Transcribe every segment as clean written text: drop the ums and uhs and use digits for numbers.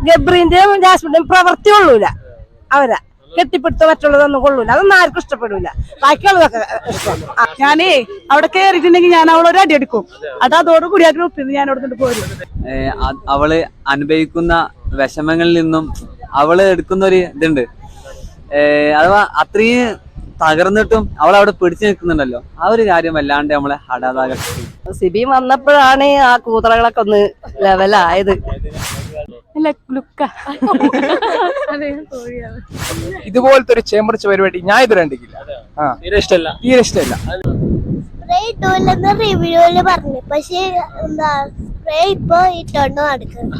ഗബ്രീന്റെയും ജാസ്മിന്റെയും പ്രവൃത്തി കൊള്ളൂല. അവരാ കെട്ടിപ്പിടുത്ത മറ്റുള്ളതൊന്നും കൊള്ളൂല. അതൊന്നും ആർക്കും ഇഷ്ടപ്പെടൂല. ബാക്കിയുള്ളതൊക്കെ ഇഷ്ടം. ഞാനേ അവിടെ കയറിയിട്ടുണ്ടെങ്കിൽ ഞാൻ അവളൊരു അടി എടുക്കും. അതോടുകൂടി ആ ഗ്രൂപ്പിൽ നിന്ന് ഞാൻ അവിടെ പോരും. അവള് അനുഭവിക്കുന്ന വിഷമങ്ങളിൽ നിന്നും അവള് എടുക്കുന്ന ഒരു ഇതുണ്ട്. അഥവാ അത്രയും തകർന്നിട്ടും അവൾ അവിടെ പിടിച്ചു നിൽക്കുന്നുണ്ടല്ലോ. ആ ഒരു കാര്യം വല്ലാണ്ട് നമ്മളെ ഹടാതാകർഷിക്കും. സിബി വന്നപ്പോഴാണ് ആ കൂതറകളൊക്കെ ഒന്ന് ലെവലായത്. ഇതുപോലത്തെ ഒരു ചേമ്പറിച്ച പരിപാടി ഞാൻ ഇത് കണ്ടിട്ടില്ല. തീരെ ഇഷ്ടമല്ല. റിവ്യൂല് പറഞ്ഞു. പക്ഷെ എന്താ സ്പ്രേ ഇപ്പൊ ഇട്ടോണ്ട് നടക്കുന്നു.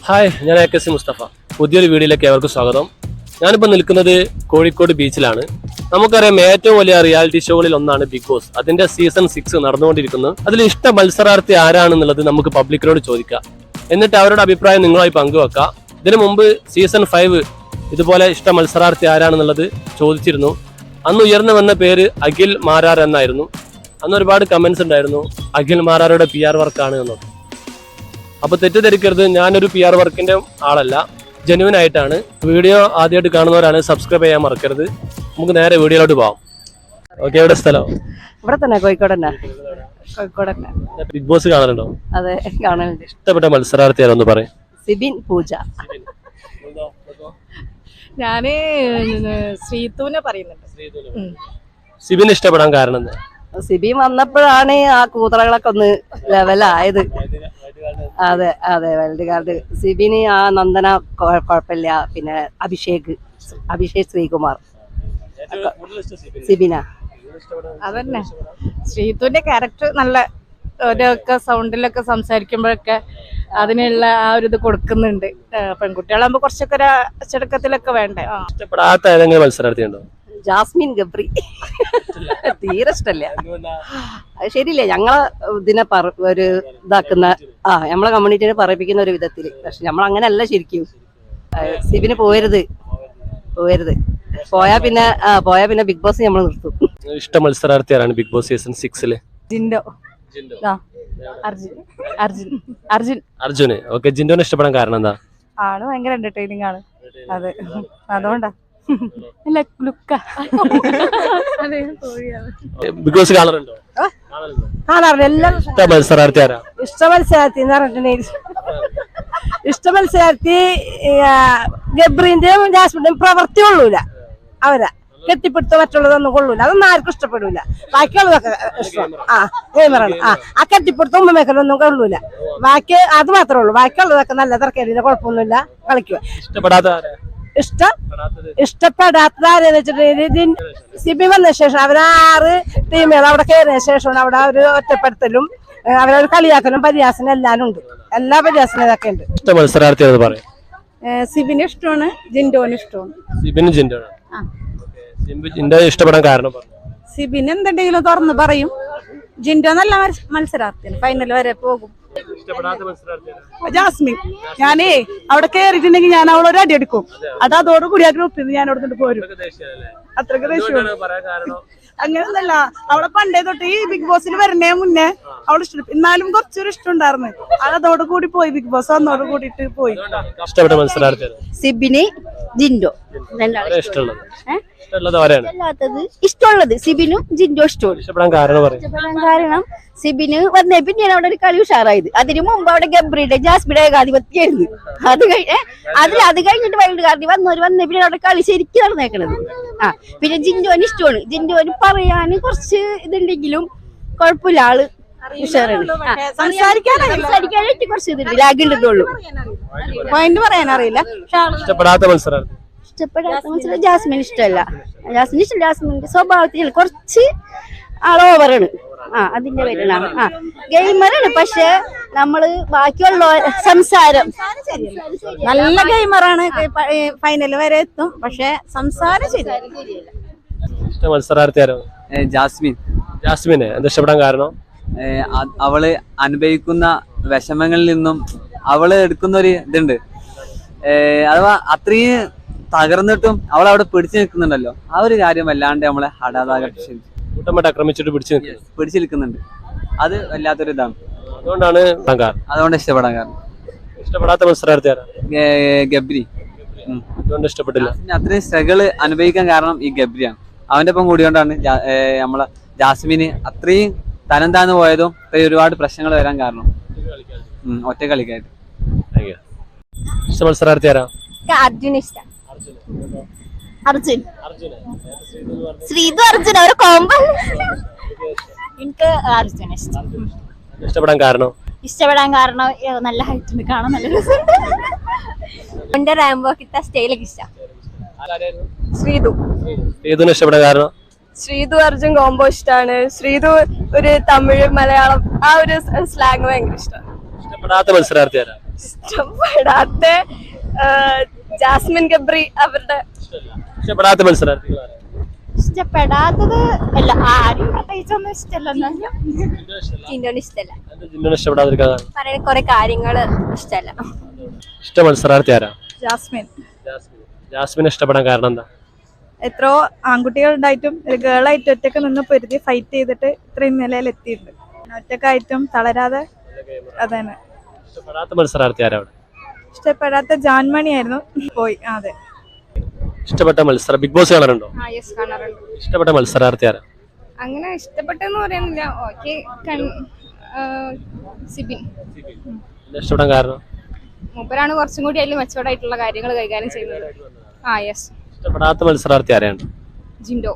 ഹായ്, ഞാൻ AKC മുസ്തഫ. പുതിയൊരു വീഡിയോയിലേക്ക് ഏവർക്കും സ്വാഗതം. ഞാനിപ്പോൾ നിൽക്കുന്നത് കോഴിക്കോട് ബീച്ചിലാണ്. നമുക്കറിയാം, ഏറ്റവും വലിയ റിയാലിറ്റി ഷോകളിൽ ഒന്നാണ് ബിഗ് ബോസ്. അതിന്റെ സീസൺ 6 നടന്നുകൊണ്ടിരിക്കുന്നു. അതിൽ ഇഷ്ട മത്സരാർത്ഥി ആരാണെന്നുള്ളത് നമുക്ക് പബ്ലിക്കിനോട് ചോദിക്കാം. എന്നിട്ട് അവരുടെ അഭിപ്രായം നിങ്ങളുമായി പങ്കുവെക്കാം. ഇതിനു മുമ്പ് സീസൺ 5 ഇതുപോലെ ഇഷ്ട മത്സരാർത്ഥി ആരാണെന്നുള്ളത് ചോദിച്ചിരുന്നു. അന്ന് ഉയർന്നു വന്ന പേര് അഖിൽ മാരാർ എന്നായിരുന്നു. അന്ന് ഒരുപാട് കമന്റ്സ് ഉണ്ടായിരുന്നു, അഖിൽ മാരാരുടെ PR വർക്കാണ് എന്നൊക്കെ. അപ്പൊ തെറ്റിദ്ധരിക്കരുത്, ഞാനൊരു PR വർക്കിന്റെ ആളല്ല, ജെന്യുവൻ ആയിട്ടാണ്. വീഡിയോ ആദ്യമായിട്ട് കാണുന്നവരാണ് സബ്സ്ക്രൈബ് ചെയ്യാൻ മറക്കരുത്. നമുക്ക് നേരെ വീഡിയോയിലോട്ട് പോവാം. ഓക്കെ, എവിടെ സ്ഥലം? ഇവിടെ തന്നെ, കോഴിക്കോട് തന്നെ. കോഴിക്കോട് തന്നെ. ബിഗ് ബോസ് കാണലുണ്ടോ? അതെ, കാണലുണ്ട്. ഇഷ്ടപ്പെട്ട മത്സരാർത്ഥി ആരെന്ന് പറയും? സിബിൻ പൂജ. ഞാന് ശ്രീതുവിനെ പറയുന്നുണ്ട്. സിബിൻ ഇഷ്ടപ്പെടാൻ കാരണം എന്താ? സിബി വന്നപ്പോഴാണ് ആ കൂതറകളൊക്കെ ഒന്ന് ലെവലായത്. അതെ അതെ, വൈൽഡ് കാർഡ്. സിബിന് ആ നന്ദന കുഴപ്പമില്ല. പിന്നെ അഭിഷേക് ശ്രീകുമാർ. സിബിന അതന്നെ, ശ്രീതുവിന്റെ ക്യാരക്ടർ നല്ല ഓരോക്കെ സൗണ്ടിലൊക്കെ സംസാരിക്കുമ്പോഴൊക്കെ അതിനുള്ള ആ ഒരു ഇത് കൊടുക്കുന്നുണ്ട്. പെൺകുട്ടികളാകുമ്പോ കുറച്ചൊക്കെ ഒരു അച്ചടക്കത്തിലൊക്കെ വേണ്ടേ. ഇഷ്ടപ്പെടാത്ത ഏതെങ്കിലും മത്സരാർത്ഥി ഉണ്ടോ? ജാസ്മിൻ ഗബ്രി തീരെ ഇഷ്ടല്ല. അത് ശരിയില്ല, ഞങ്ങളെ ഇതിനെ ഒരു ഇതാക്കുന്ന നമ്മളെ കമ്മ്യൂണിറ്റിനെ പറയിപ്പിക്കുന്ന ഒരു വിധത്തില്. പക്ഷെ നമ്മൾ അങ്ങനെയല്ല ശരിക്കും. സിബിന് പോയരുത്. പോയാ പിന്നെ ബിഗ് ബോസ് നമ്മൾ നിർത്തും. ഇഷ്ട മത്സരാർത്ഥി ആരാണ് ബിഗ് ബോസ് സീസൺ 6? ജിൻഡോ. അർജുന്. ഓക്കെ, ജിൻഡോനെ ഇഷ്ടപ്പെടാൻ കാരണം എന്താ? ആള് ഭയങ്കര എന്റർടൈനിങ് ആണ്. അതെ, അതുകൊണ്ടാ. ബിഗ് ബോസ് കാണാറുണ്ടോ? കാണാറുണ്ട്. എല്ലാം ഇഷ്ട മത്സരാർത്ഥി ആരാ? ഇഷ്ട മത്സരാർത്ഥി എന്ന് പറഞ്ഞിട്ടുണ്ടെങ്കിൽ ഗബ്രീന്റെയും ജാസ്മിന്റെയും പ്രവൃത്തി കൊള്ളൂല. അവരാ കെട്ടിപ്പിടുത്ത മറ്റുള്ളതൊന്നും കൊള്ളൂല. അതൊന്നും ആർക്കും ഇഷ്ടപ്പെടൂല. ബാക്കിയുള്ളതൊക്കെ ഇഷ്ടം. ഗെയിമറാണ്. ആ കെട്ടിപ്പിടുത്ത ഉമ്മമേക്കലൊന്നും കൊള്ളൂല. ബാക്കി അത് മാത്രമേ ഉള്ളൂ. ബാക്കിയുള്ളതൊക്കെ നല്ല തിരക്കേടില്ല, കുഴപ്പമൊന്നുമില്ല, കളിക്കുക. ഇഷ്ടപ്പെടാത്തത് ആരെന്ന് വെച്ചിട്ടുണ്ടെങ്കിൽ സിബി വന്ന ശേഷം അവർ 6 ടീമുകൾ അവിടെ കയറിയ ശേഷമാണ് അവിടെ ഒരു ഒറ്റപ്പെടുത്തലും അവരൊരു കളിയാക്കലും പരിഹാസനും എല്ലാം ഉണ്ട്. എല്ലാ പരിഹാസനും ഇതൊക്കെ ഉണ്ട്. ഇഷ്ട മത്സരാർത്ഥി സിബിന് ഇഷ്ടമാണ്, ജിൻഡോന് ഇഷ്ടമാണ്. ജിൻഡോ ഇഷ്ടപ്പെടാൻ കാരണം? സിബിന് എന്തുണ്ടെങ്കിലും തുറന്ന് പറയും. ജിൻഡോ നല്ല മത്സരാർത്ഥിയാണ്, ഫൈനൽ വരെ പോകും. ജാസ്മിൻ. ഞാനേ അവിടെ കയറിയിട്ടുണ്ടെങ്കിൽ ഞാൻ അവളൊരു അടി എടുക്കും. അതോടുകൂടി ആ ഗ്രൂപ്പിൽ നിന്ന് ഞാൻ അവിടെ പോരും. അത്രക്ക് ദേഷ്യമാണ്. അങ്ങനെയൊന്നല്ല, അവളെ പണ്ടേ തൊട്ട് ഈ ബിഗ് ബോസിൽ വരുന്നേ മുന്നേ അവൾ ഇഷ്ടം. എന്നാലും കുറച്ചൊരു ഇഷ്ടം ഉണ്ടായിരുന്നു. അതോട് കൂടി പോയി, ബിഗ് ബോസ് വന്നോട് കൂടിയിട്ട് പോയി. ഇഷ്ടപ്പെട്ട മത്സരാർത്ഥി? സിബിന്, ജിൻഡോ. ഇഷ്ടമുള്ളത് സിബിനും ജിൻഡോ ഇഷ്ടമാണ്. കാരണം സിബിന് വന്നേ പിന്നെയാണ് അവിടെ ഒരു കളി ഉഷാറായത്. അതിനു മുമ്പ് അവിടെ ഗബ്രിയുടെ ജാസ്മിയുടെ ഏകാധിപത്യായിരുന്നു. അത് കഴിഞ്ഞിട്ട് വൈൽഡ് കാർഡിൽ വന്നേ പിന്നെ അവിടെ കളി ശരിക്കും നടന്നേക്കണത്. പിന്നെ ജിൻഡോന് ഇഷ്ടമാണ്. ജിൻഡോന് പറയാന് കുറച്ച് ഇതുണ്ടെങ്കിലും കുഴപ്പമില്ല, ആള് ഉഷാറാണ്. സംസാരിക്കാനായിട്ട് കുറച്ച് ഇതുണ്ട്, ലാഗ് ഉണ്ടെന്നുള്ളൂ. പോയിന്റ് പറയാൻ അറിയില്ല. ഇഷ്ടപ്പെടാത്ത മത്സരാർത്ഥി? ജാസ്മിൻ ഇഷ്ടമല്ല. ജാസ്മിന്റെ സ്വഭാവത്തിൽ കുറച്ച് ഓവറാണ്. അതിന്റെ പേരിലാണ്. ഗെയിമറാണ്, പക്ഷെ നമ്മള് ബാക്കിയുള്ള സംസാരം നല്ല ഗെയിമറാണ്. ഫൈനൽ വരെ എത്തും, പക്ഷെ സംസാരം ശരിയല്ല. ഇഷ്ട മത്സരാർത്ഥി ആരോ? ജാസ്മിനെ എന്താ ഇഷ്ടപ്പെടാൻ കാരണം? അവള് അനുഭവിക്കുന്ന വിഷമങ്ങളിൽ നിന്നും അവള് എടുക്കുന്ന ഒരു ഇതുണ്ട്. അഥവാ അത്രയും തകർന്നിട്ടും അവൾ അവിടെ പിടിച്ചു നിൽക്കുന്നുണ്ടല്ലോ. ആ ഒരു കാര്യം വല്ലാണ്ട് നമ്മളെ ഹടാതാകർഷിക്കും. കൂട്ടമായിട്ട് ആക്രമിച്ചിട്ട് പിടിച്ചു നിൽക്കുന്നുണ്ട്. അത് വല്ലാത്തൊരു ഇതാണ്. അതുകൊണ്ടാണ് അതുകൊണ്ട് ഇഷ്ടപ്പെടാൻ കാരണം. ഇഷ്ടപ്പെടാത്ത മത്സരാർത്ഥി ആരാ? ഗബ്രി. അതുകൊണ്ട് ഇഷ്ടപ്പെട്ടില്ല. അത്രയും സ്ട്രഗിള് അനുഭവിക്കാൻ കാരണം ഈ ഗബ്രിയാണ്. അവന്റെ ഒപ്പം കൂടിയോണ്ടാണ് നമ്മളെ ജാസ്മിന് അത്രയും തരം താന്ന് പോയതും ഒരുപാട് പ്രശ്നങ്ങൾ വരാൻ കാരണം ഒറ്റ കളിക്കായിട്ട്. ഇഷ്ട മത്സരാർത്ഥി ആരാ? അർജുൻ ഇഷ്ടം. അർജുൻ ശ്രീതു അർജുൻ അവരെ കോമ്പോ. എനിക്ക് അർജുൻ ഇഷ്ടം. ഇഷ്ടപ്പെടാൻ കാരണം? ഇഷ്ടപ്പെടാൻ കാരണം നല്ല ഹൈറ്റ് ഉണ്ട്, കാണാൻ നല്ല രസമുണ്ട്. എന്റെ റാംബോ കിട്ട സ്റ്റൈലൊക്കെ ഇഷ്ടം. ശ്രീതു. ശ്രീതുവിനെ ഇഷ്ടപ്പെടാൻ കാരണം? ശ്രീതു അർജുൻ കോംബോ ഇഷ്ടമാണ്. ശ്രീതു ഒരു തമിഴ് മലയാളം ആ ഒരു സ്ലാങ് ഭയങ്കര ഇഷ്ടമാണ്. ഇഷ്ടപ്പെടാത്ത മത്സരാർത്ഥി ആരാ? ഇഷ്ടപ്പെടാത്ത ജാസ്മിൻ ഗബ്രി അവരുടെ. ഇഷ്ടപ്പെടാത്ത മത്സരാർത്ഥികൾ ആരാ? ഇഷ്ടപ്പെടാത്തത് അല്ല, ആരും പ്രത്യേകിച്ചൊന്നും ഇഷ്ടമല്ല. ജിൻഡോന് ഇഷ്ടമല്ല. ജിന്നുവിനെ ഇഷ്ടപ്പെടാതിരിക്കാൻ കാരണം? പറയുന്ന കുറെ കാര്യങ്ങള് ഇഷ്ടമല്ല. ഇഷ്ട മത്സരാർത്ഥി ആരാ? ജാസ്മിൻ. ജാസ്മിനെ ഇഷ്ടപ്പെടാൻ കാരണം എന്താ? എത്രയോ ആൺകുട്ടികൾ ഉണ്ടായിട്ടും ഒരു ഗേളായിട്ട് ഒറ്റക്ക് നിന്ന് പൊരുതി ഫൈറ്റ് ചെയ്തിട്ട് ഇത്രയും നിലയിൽ എത്തിയിട്ടുണ്ട്. ഒറ്റക്കായിട്ടും തളരാതെ. അതന്നെ. ഇഷ്ടപ്പെടാത്ത മത്സരാർത്ഥി ആരാ? ഇഷ്ടപ്പെടാത്ത ജാൻമണി ആയിരുന്നു, പോയി. അതെ. ഇഷ്ടപ്പെട്ട മത്സരം ബിഗ് ബോസ് കാണാറുണ്ടോ? ഇഷ്ടപ്പെട്ട മത്സരാർത്ഥി ആരാ? അങ്ങനെ ഇഷ്ടപ്പെട്ടെന്ന് പറയുന്നില്ല. ഓക്കെ, സിബിൻ. ഇഷ്ടപ്പെടാൻ കാരണം? മൂപ്പരാണ് കുറച്ചും കൂടി അതിൽ മെച്ചോർഡായിട്ടുള്ള കാര്യങ്ങൾ കൈകാര്യം ചെയ്യുന്നത്. യെസ്. ഇഷ്ടപ്പെടാത്ത മത്സരാർത്ഥി ആരെയാണ്? ജിൻഡോ.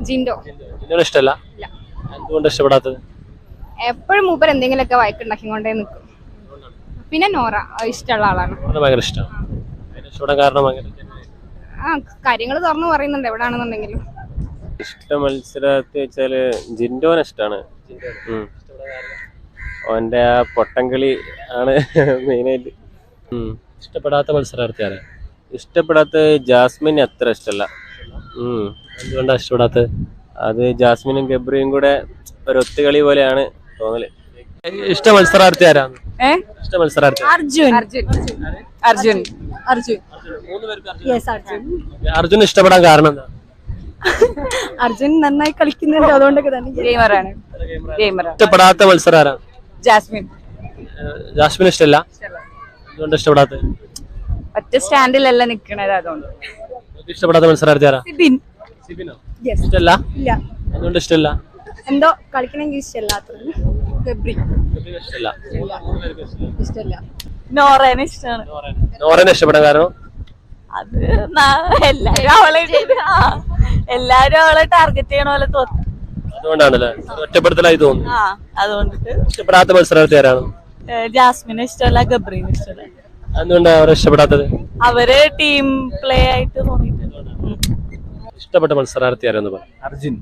ജിൻഡോനെ ഇഷ്ടമല്ല? എന്തുകൊണ്ട് ഇഷ്ടപ്പെടാത്തത്? എപ്പോഴും മൂപ്പർ എന്തെങ്കിലുമൊക്കെ വഴക്കുണ്ടാക്കിക്കൊണ്ടേ നിൽക്കും. പിന്നെ നോറ ഇഷ്ടമുള്ള ആളാണ്. ഭയങ്കര ഇഷ്ടമാണ്. ഇഷ്ടപ്പെടാൻ കാരണം? കാര്യങ്ങൾ തുറന്നു പറയുന്നുണ്ട് എവിടാണെന്നുണ്ടെങ്കിലും. ഇഷ്ട മത്സരാർത്ഥി വെച്ചാല് ജിൻഡോനെ ഇഷ്ടമാണ്. ഓന്റെ ആ പൊട്ടംകളി ആണ് മെയിനായിട്ട്. ഇഷ്ടപ്പെടാത്ത മത്സരാർത്ഥി ആരാ? ഇഷ്ടപ്പെടാത്ത ജാസ്മിൻ അത്ര ഇഷ്ടമല്ല. എന്തുകൊണ്ടാ ഇഷ്ടപ്പെടാത്തത്? അത് ജാസ്മിനും ഗബ്രിയും കൂടെ ഒരു ഒത്തുകളി പോലെയാണ് തോന്നല്. ഇഷ്ട മത്സരാർത്ഥി ആരാണ്? ഇഷ്ട മത്സരാർത്ഥി? അർജുൻ ഇഷ്ടപ്പെടാൻ കാരണം എന്താ? അർജുൻ നന്നായി കളിക്കുന്നുണ്ട്, അതുകൊണ്ടൊക്കെ തന്നെ. ഗെയിമറാണ്. ഇഷ്ടപ്പെടാത്ത മത്സരം ആരാ? ജാസ്മിൻ. ജാസ്മിൻ ഇഷ്ടമല്ല? എന്തുകൊണ്ട് ഇഷ്ടപ്പെടാത്തത്? ഒറ്റ സ്റ്റാൻഡിലല്ല നിക്കണത്, അതുകൊണ്ട്. ഇഷ്ടപ്പെടാത്ത മത്സരാർത്ഥി ആരാ? സിബിൻ. ഇഷ്ടമല്ല? ഇല്ല. അതുകൊണ്ട് ഇഷ്ടമല്ല? എന്തോ കളിക്കണമെങ്കിൽ ഇഷ്ടമല്ല. ഗബ്രി ഇഷ്ടമല്ല. നോറേനെ ഇഷ്ടമാണ്. നോറേനെ ഇഷ്ടപ്പെടാൻ കാരണം? അത് എല്ലാരും അവളെ ടാർഗറ്റ് ചെയ്യണ പോലെ തോന്നുന്നു. അതുകൊണ്ടാണല്ലേ ഒറ്റപ്പെടുത്തലായി തോന്നുന്നു. അതുകൊണ്ടിട്ട് ഇഷ്ടപ്പെടാത്ത മത്സരാർത്ഥി ആരാണ്? ജാസ്മിനെ ഇഷ്ടമല്ല, ഗബ്രീനെ ഇഷ്ടമല്ല. എന്തുകൊണ്ടാണ് അവരെ ഇഷ്ടപ്പെടാത്തത്? അവര് ടീം പ്ലേ ആയിട്ട് തോന്നിയിട്ടുണ്ട്. ഇഷ്ടപ്പെട്ട മത്സരാർത്ഥി ആരെന്ന് പറ. അർജുൻ.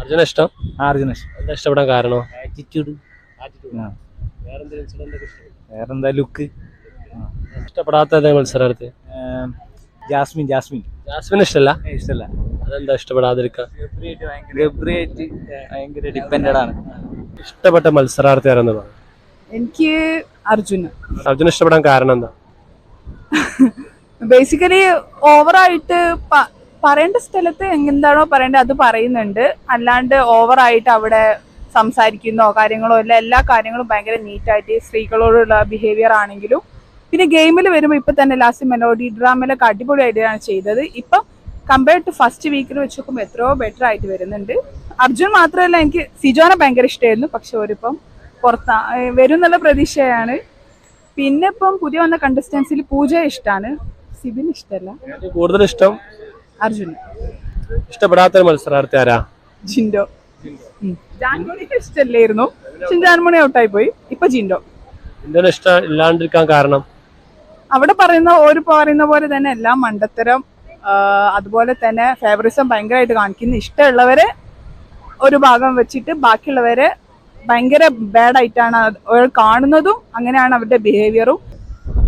അർജുന ഇഷ്ടം? അർജുന എന്താ ഇഷ്ടപ്പെടാൻ കാരണം? ആറ്റിറ്റ്യൂഡ്. വേറെന്താ ലുക്ക്. ഇഷ്ടപ്പെടാത്ത മത്സരാർത്ഥി? ജാസ്മിൻ. ജാസ്മിൻ ഇഷ്ടമല്ല? ഇഷ്ടമല്ല. അതെന്താ ഇഷ്ടപ്പെടാതിരിക്കാൻ? ഗബ്രിയായിട്ട് ഭയങ്കര ഡിപ്പെൻഡഡ് ആണ്. ഇഷ്ടപ്പെട്ട മത്സരാർത്ഥി ആരെന്ന് പറ. എനിക്ക് അർജുന. അർജുന ഇഷ്ടപ്പെടാൻ കാരണം എന്താ? ബേസിക്കലി ഓവറായിട്ട് പറയേണ്ട സ്ഥലത്ത് എന്താണോ പറയേണ്ടത് അത് പറയുന്നുണ്ട്. അല്ലാണ്ട് ഓവറായിട്ട് അവിടെ സംസാരിക്കുന്നോ കാര്യങ്ങളോ ഇല്ല. എല്ലാ കാര്യങ്ങളും ഭയങ്കര നീറ്റായിട്ട് സ്ത്രീകളോടുള്ള ബിഹേവിയർ ആണെങ്കിലും. പിന്നെ ഗെയിമിൽ വരുമ്പോൾ ഇപ്പൊ തന്നെ ലാസ്റ്റ് മെലോഡി ഡ്രാമയിലൊക്കെ അടിപൊളിയായിട്ടാണ് ചെയ്തത്. ഇപ്പം കമ്പയർഡ് ടു ഫസ്റ്റ് വീക്കിൽ വെച്ച് നോക്കുമ്പോൾ എത്രയോ ബെറ്റർ ആയിട്ട് വരുന്നുണ്ട്. അർജുൻ മാത്രമല്ല, എനിക്ക് സിജോനെ ഭയങ്കര ഇഷ്ടമായിരുന്നു. പക്ഷെ ഒരിപ്പം വരും എന്നുള്ള പ്രതീക്ഷയാണ്. പിന്നെ ഇപ്പം പുതിയ വന്ന കണ്ടസ്റ്റൻസിൽ പൂജ ഇഷ്ടമാണ്, സിബിൻ ഇഷ്ടമല്ല. കൂടുതൽ ഇഷ്ടം അർജുൻ. ഇഷ്ടപ്പെടാത്ത മത്സരാർത്ഥി ആരാ? ജിൻഡോ. ജാൻമണി ഇഷ്ടമല്ലായിരുന്നു, പക്ഷെ ജാൻമണി ഔട്ടായി പോയി. ഇപ്പൊ ജിൻഡോ. ജിൻഡോനെ ഇഷ്ടം ഇല്ലാണ്ടിരിക്കാൻ കാരണം? അവിടെ പറയുന്ന പോലെ തന്നെ എല്ലാം മണ്ടത്തരം, അതുപോലെ തന്നെ ഫേവറിസം ഭയങ്കരമായിട്ട് കാണിക്കുന്നു. ഇഷ്ടമുള്ളവരെ ഒരു ഭാഗം വെച്ചിട്ട് ബാക്കിയുള്ളവരെ ഭയങ്കര ബാഡ് ആയിട്ടാണ് കാണുന്നതും. അങ്ങനെയാണ് അവരുടെ ബിഹേവിയറും.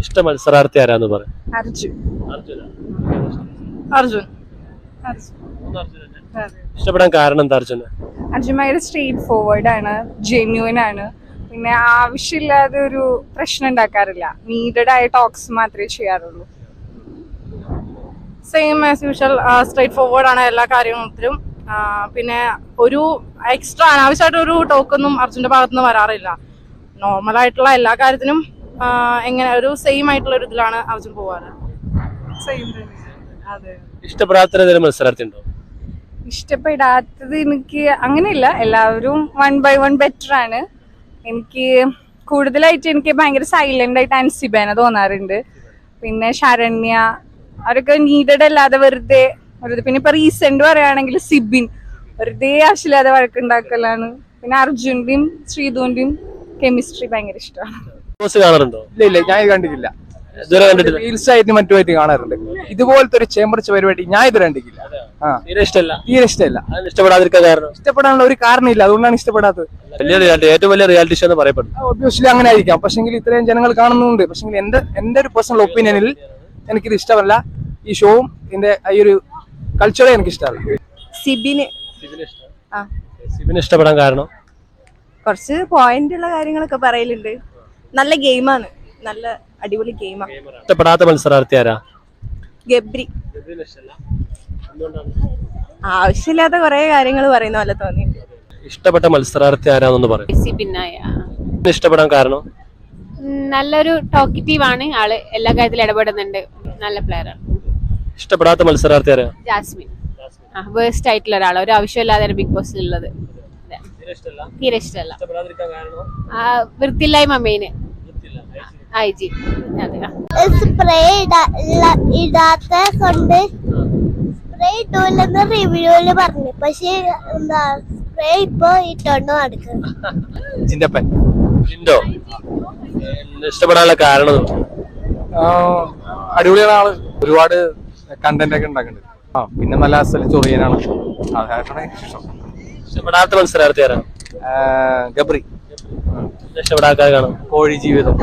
ഇഷ്ട മത്സരാർത്ഥി ആരാന്ന് പറയും? അർജുൻ. ഇഷ്ടപ്പെടാൻ കാരണം എന്താ? അർജുന ഭയങ്കര സ്ട്രെയിറ്റ് ഫോർവേഡ് ആണ്, ജെന്യൂൻ ആണ്. പിന്നെ ആവശ്യമില്ലാതെ ഒരു പ്രശ്നം ഉണ്ടാക്കാറില്ല. നീഡഡ് ആയ ടോക്സ് മാത്രമേ ചെയ്യാറുള്ളൂ. Same as usual straight forward ആണ് എല്ലാ കാര്യത്തിലും. പിന്നെ ഒരു എക്സ്ട്രാ അനാവശ്യമായിട്ടൊരു ടോക്കൊന്നും അർജുന്റെ ഭാഗത്തുനിന്ന് വരാറില്ല. നോർമലായിട്ടുള്ള എല്ലാ കാര്യത്തിനും എങ്ങനെ ഒരു സെയിം ആയിട്ടുള്ള ഒരു ഇതിലാണ് അർജുൻ പോവാറ്. ഇഷ്ടപ്പെടാത്ത മത്സരാർത്ഥി ഉണ്ടോ? ഇഷ്ടപ്പെടാത്തത് എനിക്ക് അങ്ങനെയില്ല, എല്ലാവരും 1 by 1 ബെറ്റർ ആണ്. എനിക്ക് കൂടുതലായിട്ട് എനിക്ക് ഭയങ്കര സൈലന്റ് ആയിട്ട് അൻസിബേന തോന്നാറുണ്ട്. പിന്നെ ശരണ്യ, അവരൊക്കെ നീഡഡ് അല്ലാതെ വെറുതെ. പിന്നെ ഇപ്പൊ റീസെന്റ് പറയുകയാണെങ്കിൽ സിബിൻ വെറുതെ ആവശ്യമില്ലാതെ വഴക്കുണ്ടാക്കലാണ്. പിന്നെ അർജുന്റെയും ശ്രീധുവിന്റെയും കെമിസ്ട്രി ഭയങ്കര ഇഷ്ടമാണ്. കാണാറുണ്ടോ? ഇല്ല ഞാൻ ഇത് കണ്ടിട്ടില്ല. ഇതുവരെ കണ്ടിട്ടില്ല. റീൽസ് ആയിട്ട് മറ്റുമായിട്ട് കാണാറുണ്ട്. ഇതുപോലത്തെ ഒരു ചേമ്പർച്ച പരിപാടി ഞാൻ ഇത് കണ്ടിട്ടില്ല. തീരെ ഇഷ്ടമല്ല. തീരെ ഇഷ്ടമല്ല. ഇഷ്ടപ്പെടാതിരിക്കാൻ കാരണം? ഇഷ്ടപ്പെടാനുള്ള ഒരു കാരണമില്ല, അതുകൊണ്ടാണ് ഇഷ്ടപ്പെടാത്തത്. ഏറ്റവും വലിയ റിയാലിറ്റി ഷോ എന്ന് പറയപ്പെടുന്നു. ഒബ്വിയസ്ലി അങ്ങനെ ആയിരിക്കാം. പക്ഷെങ്കിൽ ഇത്രയും ജനങ്ങൾ കാണുന്നുണ്ട്. പക്ഷെങ്കിൽ എന്റെ ഒരു പേഴ്സണൽ ഒപ്പീനിയനിൽ എനിക്കിത് ഇഷ്ടമല്ല. ഈ ഷോവും ഇതിന്റെ ഈ ഒരു കൾച്ചറേ എനിക്ക് ഇഷ്ടമല്ല. സിബിന് ഇഷ്ടപ്പെടാൻ കാരണം? കുറച്ച് പോയിന്റ് ഉള്ള കാര്യങ്ങളൊക്കെ പറയലുണ്ട്. നല്ല ഗെയിമാണ്, നല്ല അടിപൊളി ഗെയിമാണ്. ഇഷ്ടപ്പെടാത്ത മത്സരാർത്ഥി ആരാ? ഗബ്രി. ആവശ്യമില്ലാത്ത കുറെ കാര്യങ്ങൾ പറയുന്ന പോലെ തോന്നിയിട്ടുണ്ട്. ഇഷ്ടപ്പെട്ട മത്സരാർത്ഥി ആരാന്നൊന്ന് പറയും. ഇഷ്ടപ്പെടാൻ കാരണം? നല്ലൊരു ടോക്കറ്റീവ് ആണ് ആള്, എല്ലാ കാര്യത്തിലും ഇടപെടുന്നുണ്ട്, നല്ല പ്ലെയർ ആണ്. ഇഷ്ടപ്പെടാത്ത മത്സരാർത്ഥി ആരാ? ജാസ്മിൻ. വേസ്റ്റ് ആയിട്ടുള്ള ഒരാള്, ഒരു ആവശ്യമില്ലാതെ ബിഗ് ബോസിൽ ഉള്ളത് തീരെ ഇഷ്ടമല്ല. വൃത്തിയില്ലായ്മ മെയിന്. ഐജി സ്പ്രേ ഇടാത്ത കൊണ്ട് സ്പ്രേ ഇട്ടൂല്ലെന്ന് റിവ്യൂല് പറഞ്ഞു. പക്ഷെ എന്താ സ്പ്രേ ഇപ്പൊ ഇട്ടോണ്ട് നടക്കുന്നു. ജിൻഡപ്പൻ. ജിൻഡോ ഇഷ്ടപ്പെടാനുള്ള കാരണം? അടിപൊളിയാണ് ആള്, ഒരുപാട് കണ്ടന്റ് ഒക്കെ ഉണ്ടാക്കുന്നുണ്ട്. പിന്നെ നല്ല ചൊറിയനാണ്, അതാണ് ഇഷ്ടം. ഇഷ്ടപ്പെടാത്ത മത്സരാർത്ഥി ആരാ? ഗബ്രി. ഇഷ്ടപ്പെടാക്കാൻ കാണും? കോഴി ജീവിതം.